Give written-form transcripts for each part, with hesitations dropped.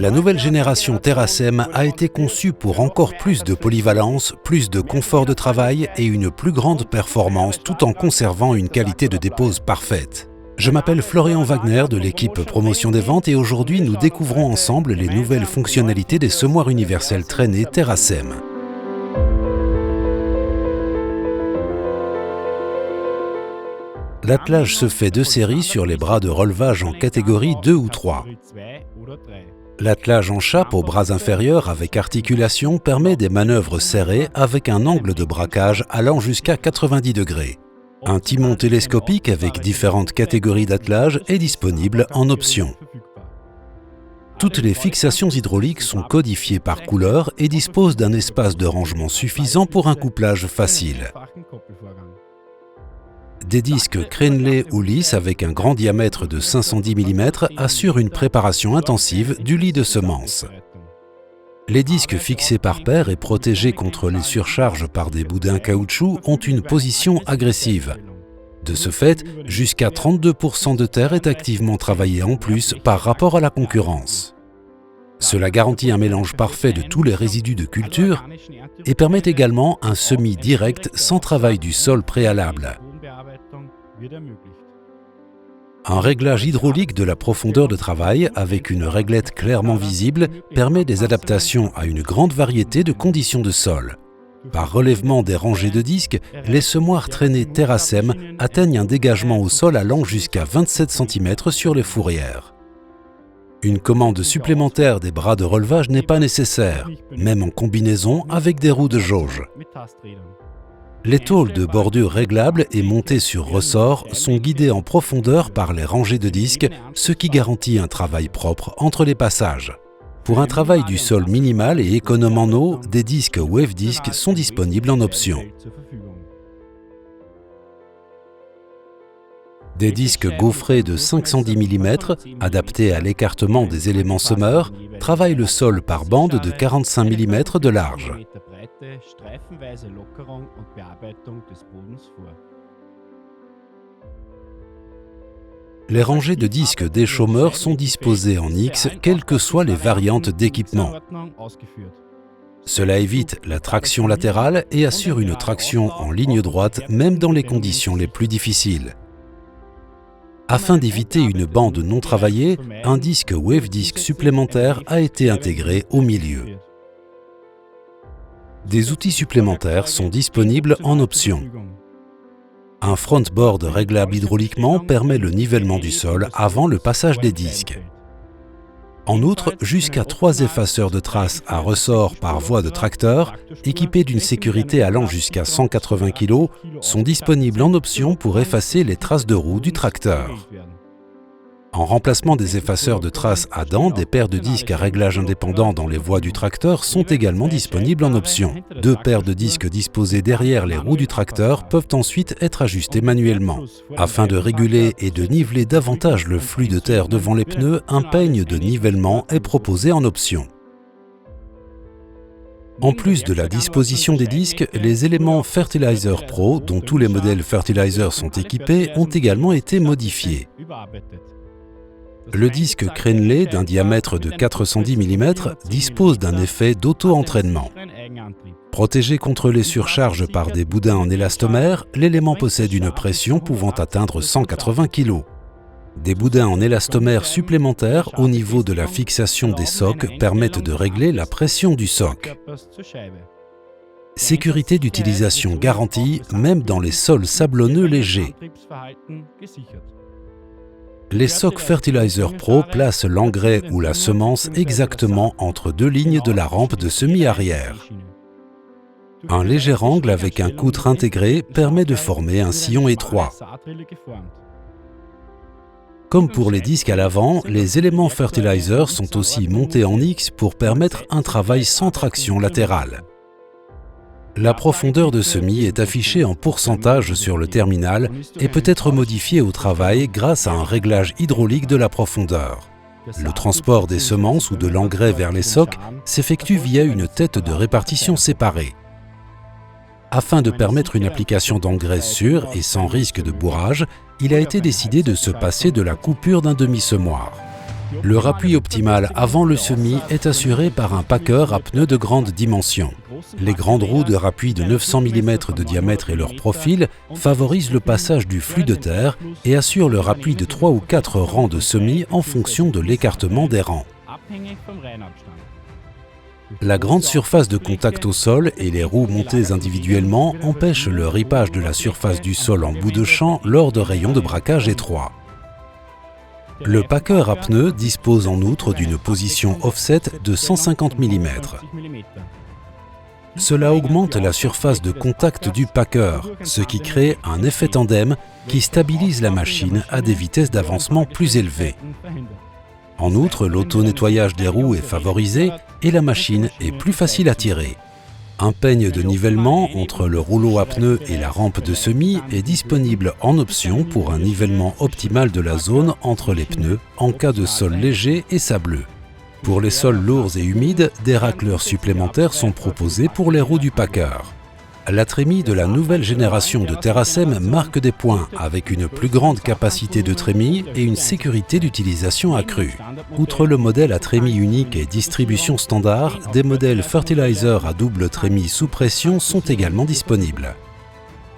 La nouvelle génération TerraSem a été conçue pour encore plus de polyvalence, plus de confort de travail et une plus grande performance tout en conservant une qualité de dépose parfaite. Je m'appelle Florian Wagner de l'équipe Promotion des Ventes et aujourd'hui nous découvrons ensemble les nouvelles fonctionnalités des semoirs universels traînés TerraSem. L'attelage se fait de série sur les bras de relevage en catégorie 2 ou 3. L'attelage en chape aux bras inférieurs avec articulation permet des manœuvres serrées avec un angle de braquage allant jusqu'à 90 degrés. Un timon télescopique avec différentes catégories d'attelage est disponible en option. Toutes les fixations hydrauliques sont codifiées par couleur et disposent d'un espace de rangement suffisant pour un couplage facile. Des disques crénelés ou lisses avec un grand diamètre de 510 mm assurent une préparation intensive du lit de semences. Les disques fixés par paire et protégés contre les surcharges par des boudins caoutchouc ont une position agressive. De ce fait, jusqu'à 32% de terre est activement travaillée en plus par rapport à la concurrence. Cela garantit un mélange parfait de tous les résidus de culture et permet également un semis direct sans travail du sol préalable. Un réglage hydraulique de la profondeur de travail avec une réglette clairement visible permet des adaptations à une grande variété de conditions de sol. Par relèvement des rangées de disques, les semoirs traînés TerraSem atteignent un dégagement au sol allant jusqu'à 27 cm sur les fourrières. Une commande supplémentaire des bras de relevage n'est pas nécessaire, même en combinaison avec des roues de jauge. Les tôles de bordure réglables et montées sur ressort sont guidées en profondeur par les rangées de disques, ce qui garantit un travail propre entre les passages. Pour un travail du sol minimal et économe en eau, des disques Wave Disc sont disponibles en option. Des disques gaufrés de 510 mm, adaptés à l'écartement des éléments semeurs, travaillent le sol par bande de 45 mm de large. Les rangées de disques déchaumeurs sont disposées en X, quelles que soient les variantes d'équipement. Cela évite la traction latérale et assure une traction en ligne droite, même dans les conditions les plus difficiles. Afin d'éviter une bande non travaillée, un disque Wave Disc supplémentaire a été intégré au milieu. Des outils supplémentaires sont disponibles en option. Un frontboard réglable hydrauliquement permet le nivellement du sol avant le passage des disques. En outre, jusqu'à 3 effaceurs de traces à ressort par voie de tracteur, équipés d'une sécurité allant jusqu'à 180 kg, sont disponibles en option pour effacer les traces de roue du tracteur. En remplacement des effaceurs de traces à dents, des paires de disques à réglage indépendant dans les voies du tracteur sont également disponibles en option. 2 paires de disques disposées derrière les roues du tracteur peuvent ensuite être ajustées manuellement. Afin de réguler et de niveler davantage le flux de terre devant les pneus, un peigne de nivellement est proposé en option. En plus de la disposition des disques, les éléments Fertilizer Pro, dont tous les modèles Fertilizer sont équipés, ont également été modifiés. Le disque crénelé d'un diamètre de 410 mm dispose d'un effet d'auto-entraînement. Protégé contre les surcharges par des boudins en élastomère, l'élément possède une pression pouvant atteindre 180 kg. Des boudins en élastomère supplémentaires au niveau de la fixation des socs permettent de régler la pression du soc. Sécurité d'utilisation garantie, même dans les sols sablonneux légers. Les socs Fertilizer Pro placent l'engrais ou la semence exactement entre 2 lignes de la rampe de semis arrière. Un léger angle avec un coutre intégré permet de former un sillon étroit. Comme pour les disques à l'avant, les éléments Fertilizer sont aussi montés en X pour permettre un travail sans traction latérale. La profondeur de semis est affichée en pourcentage sur le terminal et peut être modifiée au travail grâce à un réglage hydraulique de la profondeur. Le transport des semences ou de l'engrais vers les socs s'effectue via une tête de répartition séparée. Afin de permettre une application d'engrais sûre et sans risque de bourrage, il a été décidé de se passer de la coupure d'un demi-semoir. Le rappui optimal avant le semis est assuré par un packer à pneus de grande dimension. Les grandes roues de rappui de 900 mm de diamètre et leur profil favorisent le passage du flux de terre et assurent le rappui de 3 ou 4 rangs de semis en fonction de l'écartement des rangs. La grande surface de contact au sol et les roues montées individuellement empêchent le ripage de la surface du sol en bout de champ lors de rayons de braquage étroits. Le packer à pneus dispose en outre d'une position offset de 150 mm. Cela augmente la surface de contact du packer, ce qui crée un effet tandem qui stabilise la machine à des vitesses d'avancement plus élevées. En outre, l'auto-nettoyage des roues est favorisé et la machine est plus facile à tirer. Un peigne de nivellement entre le rouleau à pneus et la rampe de semis est disponible en option pour un nivellement optimal de la zone entre les pneus en cas de sol léger et sableux. Pour les sols lourds et humides, des racleurs supplémentaires sont proposés pour les roues du packer. La trémie de la nouvelle génération de Terrasem marque des points avec une plus grande capacité de trémie et une sécurité d'utilisation accrue. Outre le modèle à trémie unique et distribution standard, des modèles fertilizer à double trémie sous pression sont également disponibles.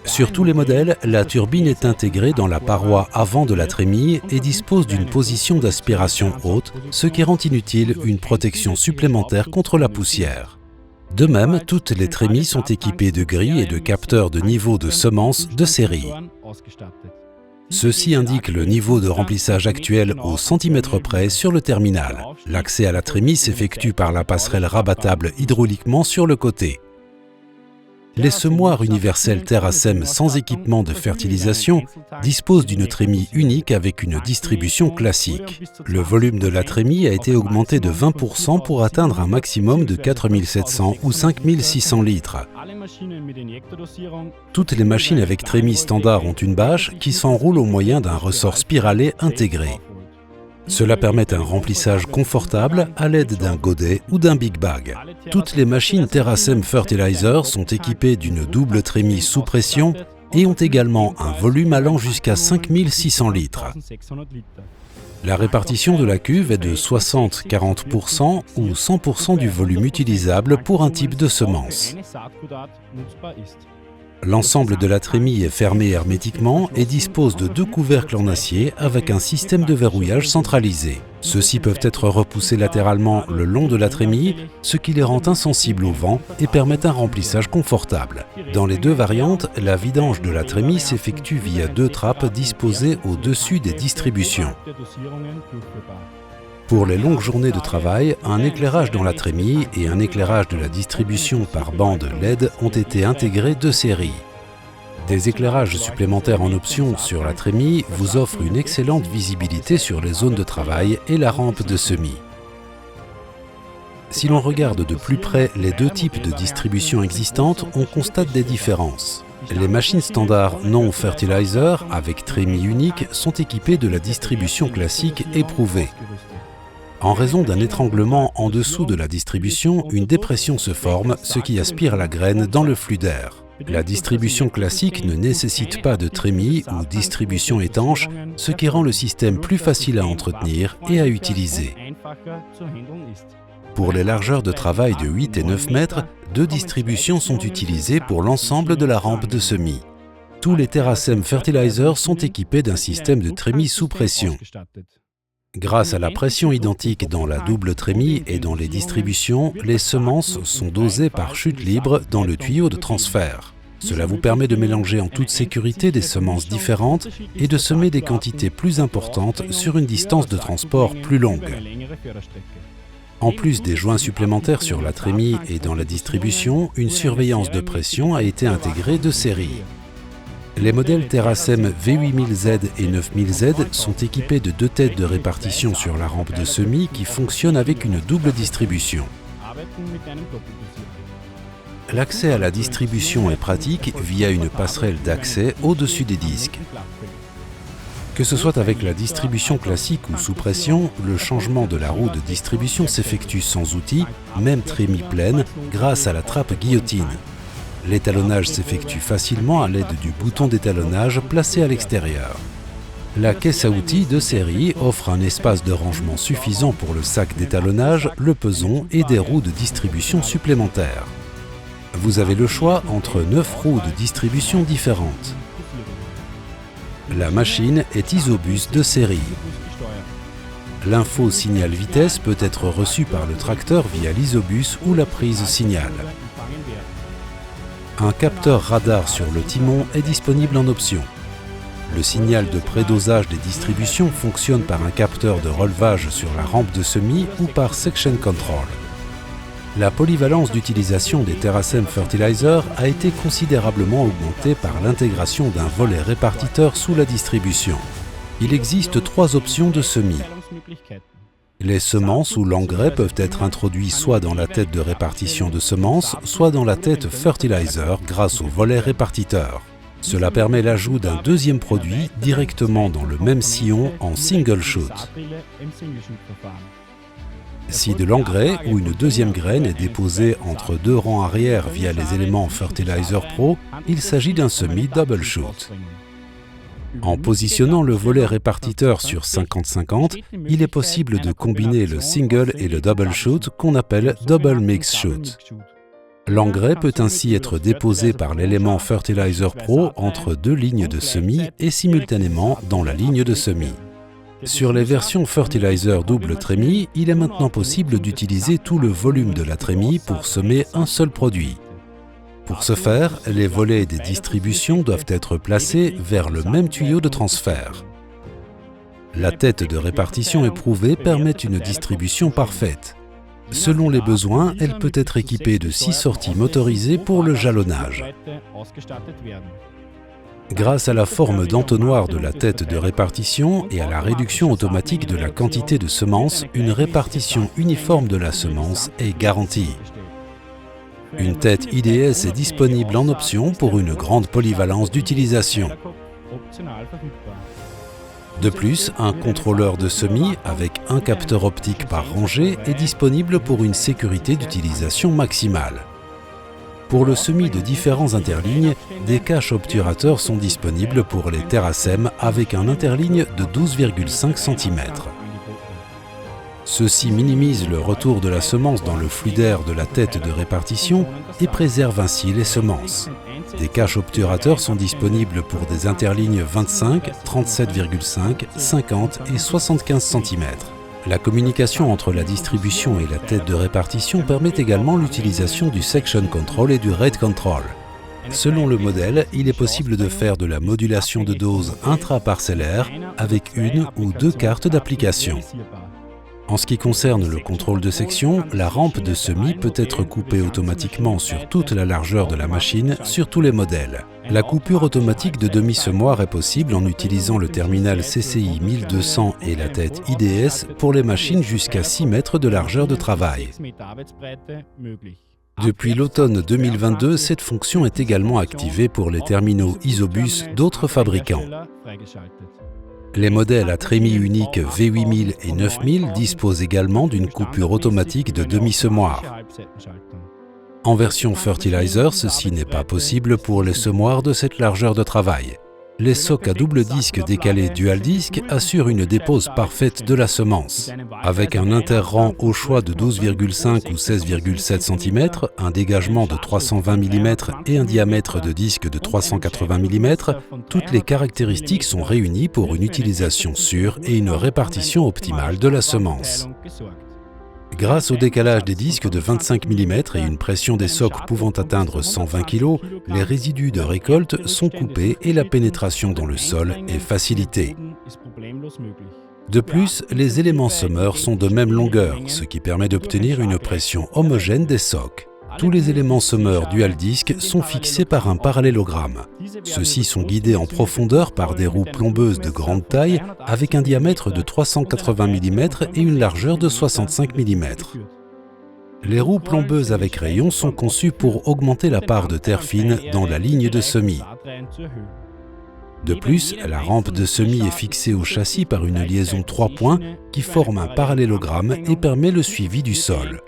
Sur tous les modèles, la turbine est intégrée dans la paroi avant de la trémie et dispose d'une position d'aspiration haute, ce qui rend inutile une protection supplémentaire contre la poussière. De même, toutes les trémies sont équipées de grilles et de capteurs de niveau de semences de série. Ceci indique le niveau de remplissage actuel au centimètre près sur le terminal. L'accès à la trémie s'effectue par la passerelle rabattable hydrauliquement sur le côté. Les semoirs universels Terrasem sans équipement de fertilisation disposent d'une trémie unique avec une distribution classique. Le volume de la trémie a été augmenté de 20% pour atteindre un maximum de 4700 ou 5600 litres. Toutes les machines avec trémie standard ont une bâche qui s'enroule au moyen d'un ressort spiralé intégré. Cela permet un remplissage confortable à l'aide d'un godet ou d'un big bag. Toutes les machines Terrasem Fertilizer sont équipées d'une double trémie sous pression et ont également un volume allant jusqu'à 5600 litres. La répartition de la cuve est de 60-40% ou 100% du volume utilisable pour un type de semence. L'ensemble de la trémie est fermé hermétiquement et dispose de 2 couvercles en acier avec un système de verrouillage centralisé. Ceux-ci peuvent être repoussés latéralement le long de la trémie, ce qui les rend insensibles au vent et permet un remplissage confortable. Dans les 2 variantes, la vidange de la trémie s'effectue via 2 trappes disposées au-dessus des distributions. Pour les longues journées de travail, un éclairage dans la trémie et un éclairage de la distribution par bande LED ont été intégrés de série. Des éclairages supplémentaires en option sur la trémie vous offrent une excellente visibilité sur les zones de travail et la rampe de semis. Si l'on regarde de plus près les 2 types de distribution existantes, on constate des différences. Les machines standards non fertilizer avec trémie unique sont équipées de la distribution classique éprouvée. En raison d'un étranglement en dessous de la distribution, une dépression se forme, ce qui aspire la graine dans le flux d'air. La distribution classique ne nécessite pas de trémie ou distribution étanche, ce qui rend le système plus facile à entretenir et à utiliser. Pour les largeurs de travail de 8 et 9 mètres, 2 distributions sont utilisées pour l'ensemble de la rampe de semis. Tous les Terrasem Fertilizer sont équipés d'un système de trémie sous pression. Grâce à la pression identique dans la double trémie et dans les distributions, les semences sont dosées par chute libre dans le tuyau de transfert. Cela vous permet de mélanger en toute sécurité des semences différentes et de semer des quantités plus importantes sur une distance de transport plus longue. En plus des joints supplémentaires sur la trémie et dans la distribution, une surveillance de pression a été intégrée de série. Les modèles Terrasem V8000Z et 9000Z sont équipés de 2 têtes de répartition sur la rampe de semis qui fonctionnent avec une double distribution. L'accès à la distribution est pratique via une passerelle d'accès au-dessus des disques. Que ce soit avec la distribution classique ou sous pression, le changement de la roue de distribution s'effectue sans outil, même trémie pleine, grâce à la trappe guillotine. L'étalonnage s'effectue facilement à l'aide du bouton d'étalonnage placé à l'extérieur. La caisse à outils de série offre un espace de rangement suffisant pour le sac d'étalonnage, le peson et des roues de distribution supplémentaires. Vous avez le choix entre 9 roues de distribution différentes. La machine est isobus de série. L'info signal vitesse peut être reçue par le tracteur via l'isobus ou la prise signal. Un capteur radar sur le timon est disponible en option. Le signal de prédosage des distributions fonctionne par un capteur de relevage sur la rampe de semis ou par section control. La polyvalence d'utilisation des TerraSem Fertilizer a été considérablement augmentée par l'intégration d'un volet répartiteur sous la distribution. Il existe 3 options de semis. Les semences ou l'engrais peuvent être introduits soit dans la tête de répartition de semences, soit dans la tête fertilizer grâce au volet répartiteur. Cela permet l'ajout d'un deuxième produit directement dans le même sillon en single shoot. Si de l'engrais ou une deuxième graine est déposée entre 2 rangs arrière via les éléments Fertilizer Pro, il s'agit d'un semis double shoot. En positionnant le volet répartiteur sur 50-50, il est possible de combiner le single et le double shoot qu'on appelle double mix shoot. L'engrais peut ainsi être déposé par l'élément Fertilizer Pro entre 2 lignes de semis et simultanément dans la ligne de semis. Sur les versions Fertilizer double trémie, il est maintenant possible d'utiliser tout le volume de la trémie pour semer un seul produit. Pour ce faire, les volets des distributions doivent être placés vers le même tuyau de transfert. La tête de répartition éprouvée permet une distribution parfaite. Selon les besoins, elle peut être équipée de 6 sorties motorisées pour le jalonnage. Grâce à la forme d'entonnoir de la tête de répartition et à la réduction automatique de la quantité de semences, une répartition uniforme de la semence est garantie. Une tête IDS est disponible en option pour une grande polyvalence d'utilisation. De plus, un contrôleur de semis avec un capteur optique par rangée est disponible pour une sécurité d'utilisation maximale. Pour le semis de différents interlignes, des caches obturateurs sont disponibles pour les TerraSem avec un interligne de 12,5 cm. Ceci minimise le retour de la semence dans le flux d'air de la tête de répartition et préserve ainsi les semences. Des caches obturateurs sont disponibles pour des interlignes 25, 37,5, 50 et 75 cm. La communication entre la distribution et la tête de répartition permet également l'utilisation du section control et du rate control. Selon le modèle, il est possible de faire de la modulation de dose intraparcellaire avec 1 ou 2 cartes d'application. En ce qui concerne le contrôle de section, la rampe de semis peut être coupée automatiquement sur toute la largeur de la machine sur tous les modèles. La coupure automatique de demi-semoir est possible en utilisant le terminal CCI 1200 et la tête IDS pour les machines jusqu'à 6 mètres de largeur de travail. Depuis l'automne 2022, cette fonction est également activée pour les terminaux isobus d'autres fabricants. Les modèles à trémie unique V8000 et 9000 disposent également d'une coupure automatique de demi-semoir. En version Fertilizer, ceci n'est pas possible pour les semoirs de cette largeur de travail. Les socs à double disque décalé dual disque assurent une dépose parfaite de la semence. Avec un interrang au choix de 12,5 ou 16,7 cm, un dégagement de 320 mm et un diamètre de disque de 380 mm, toutes les caractéristiques sont réunies pour une utilisation sûre et une répartition optimale de la semence. Grâce au décalage des disques de 25 mm et une pression des socs pouvant atteindre 120 kg, les résidus de récolte sont coupés et la pénétration dans le sol est facilitée. De plus, les éléments semeurs sont de même longueur, ce qui permet d'obtenir une pression homogène des socs. Tous les éléments semeurs dual disque sont fixés par un parallélogramme. Ceux-ci sont guidés en profondeur par des roues plombeuses de grande taille avec un diamètre de 380 mm et une largeur de 65 mm. Les roues plombeuses avec rayons sont conçues pour augmenter la part de terre fine dans la ligne de semis. De plus, la rampe de semis est fixée au châssis par une liaison 3 points qui forme un parallélogramme et permet le suivi du sol.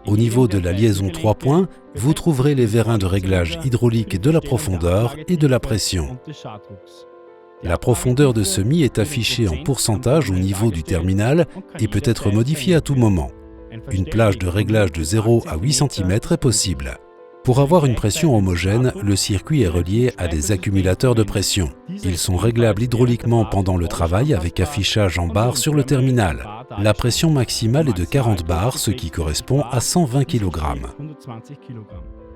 Au niveau de la liaison 3 points, vous trouverez les vérins de réglage hydraulique de la profondeur et de la pression. La profondeur de semis est affichée en pourcentage au niveau du terminal et peut être modifiée à tout moment. Une plage de réglage de 0 à 8 cm est possible. Pour avoir une pression homogène, le circuit est relié à des accumulateurs de pression. Ils sont réglables hydrauliquement pendant le travail avec affichage en barres sur le terminal. La pression maximale est de 40 bars, ce qui correspond à 120 kg.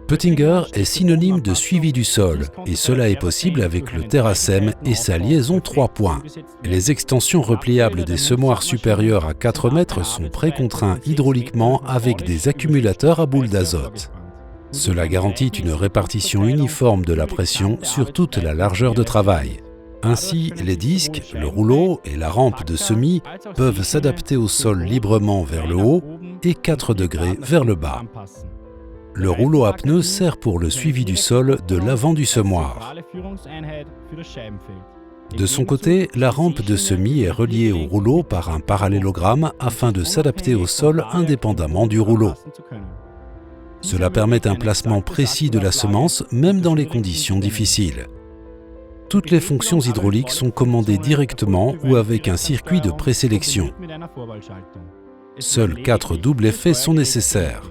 Pöttinger est synonyme de suivi du sol, et cela est possible avec le TerraSem et sa liaison 3 points. Les extensions repliables des semoirs supérieurs à 4 mètres sont précontraints hydrauliquement avec des accumulateurs à boules d'azote. Cela garantit une répartition uniforme de la pression sur toute la largeur de travail. Ainsi, les disques, le rouleau et la rampe de semis peuvent s'adapter au sol librement vers le haut et 4 degrés vers le bas. Le rouleau à pneus sert pour le suivi du sol de l'avant du semoir. De son côté, la rampe de semis est reliée au rouleau par un parallélogramme afin de s'adapter au sol indépendamment du rouleau. Cela permet un placement précis de la semence, même dans les conditions difficiles. Toutes les fonctions hydrauliques sont commandées directement ou avec un circuit de présélection. Seuls 4 doubles effets sont nécessaires.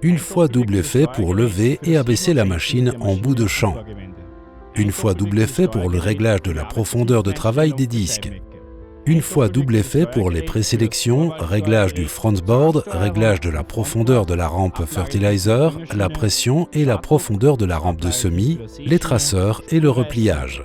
Une fois double effet pour lever et abaisser la machine en bout de champ. Une fois double effet pour le réglage de la profondeur de travail des disques. Une fois double effet pour les présélections, réglage du frontboard, réglage de la profondeur de la rampe fertilizer, la pression et la profondeur de la rampe de semis, les traceurs et le repliage.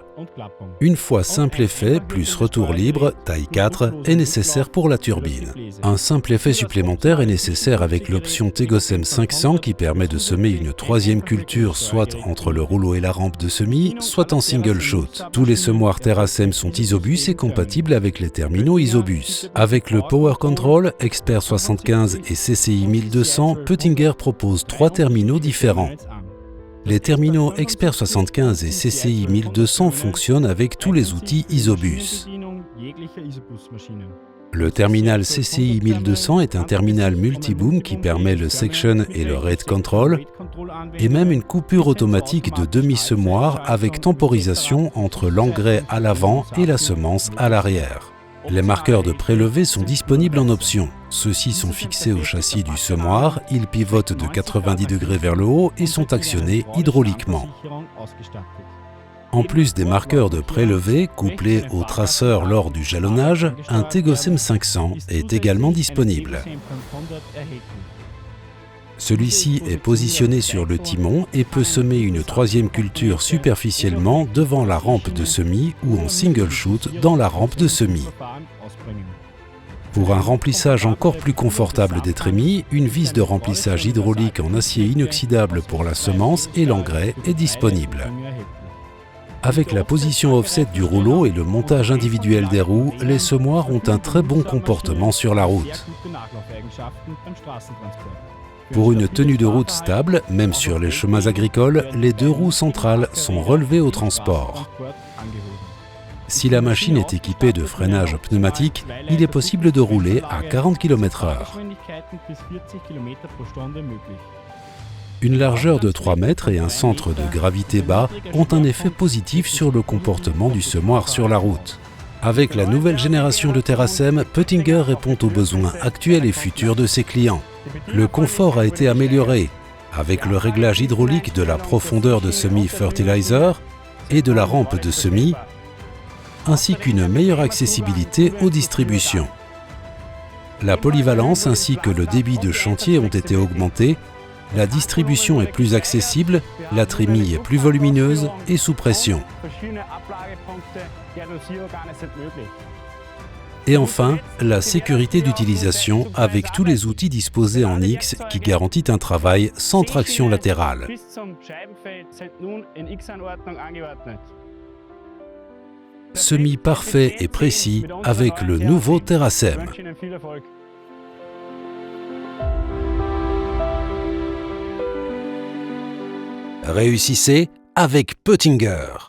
Une fois simple effet plus retour libre, taille 4, est nécessaire pour la turbine. Un simple effet supplémentaire est nécessaire avec l'option Tegosem 500 qui permet de semer une troisième culture soit entre le rouleau et la rampe de semis, soit en single shoot. Tous les semoirs TerraSem sont isobus et compatibles avec les terminaux isobus. Avec le Power Control, Expert 75 et CCI 1200, Pöttinger propose 3 terminaux différents. Les terminaux Expert 75 et CCI 1200 fonctionnent avec tous les outils isobus. Le terminal CCI 1200 est un terminal multiboom qui permet le section et le rate control, et même une coupure automatique de demi-semoir avec temporisation entre l'engrais à l'avant et la semence à l'arrière. Les marqueurs de prélevé sont disponibles en option. Ceux-ci sont fixés au châssis du semoir, ils pivotent de 90 degrés vers le haut et sont actionnés hydrauliquement. En plus des marqueurs de prélevé couplés au traceur lors du jalonnage, un Tegosem 500 est également disponible. Celui-ci est positionné sur le timon et peut semer une troisième culture superficiellement devant la rampe de semis ou en single shoot dans la rampe de semis. Pour un remplissage encore plus confortable des trémies, une vis de remplissage hydraulique en acier inoxydable pour la semence et l'engrais est disponible. Avec la position offset du rouleau et le montage individuel des roues, les semoirs ont un très bon comportement sur la route. Pour une tenue de route stable, même sur les chemins agricoles, les 2 roues centrales sont relevées au transport. Si la machine est équipée de freinage pneumatique, il est possible de rouler à 40 km/h. Une largeur de 3 mètres et un centre de gravité bas ont un effet positif sur le comportement du semoir sur la route. Avec la nouvelle génération de TerraSem, Pöttinger répond aux besoins actuels et futurs de ses clients. Le confort a été amélioré avec le réglage hydraulique de la profondeur de semis fertilizer et de la rampe de semis, ainsi qu'une meilleure accessibilité aux distributions. La polyvalence ainsi que le débit de chantier ont été augmentés, la distribution est plus accessible, la trémie est plus volumineuse et sous pression. Et enfin, la sécurité d'utilisation avec tous les outils disposés en X qui garantit un travail sans traction latérale. Semis parfait et précis avec le nouveau TerraSem. Réussissez avec Pöttinger.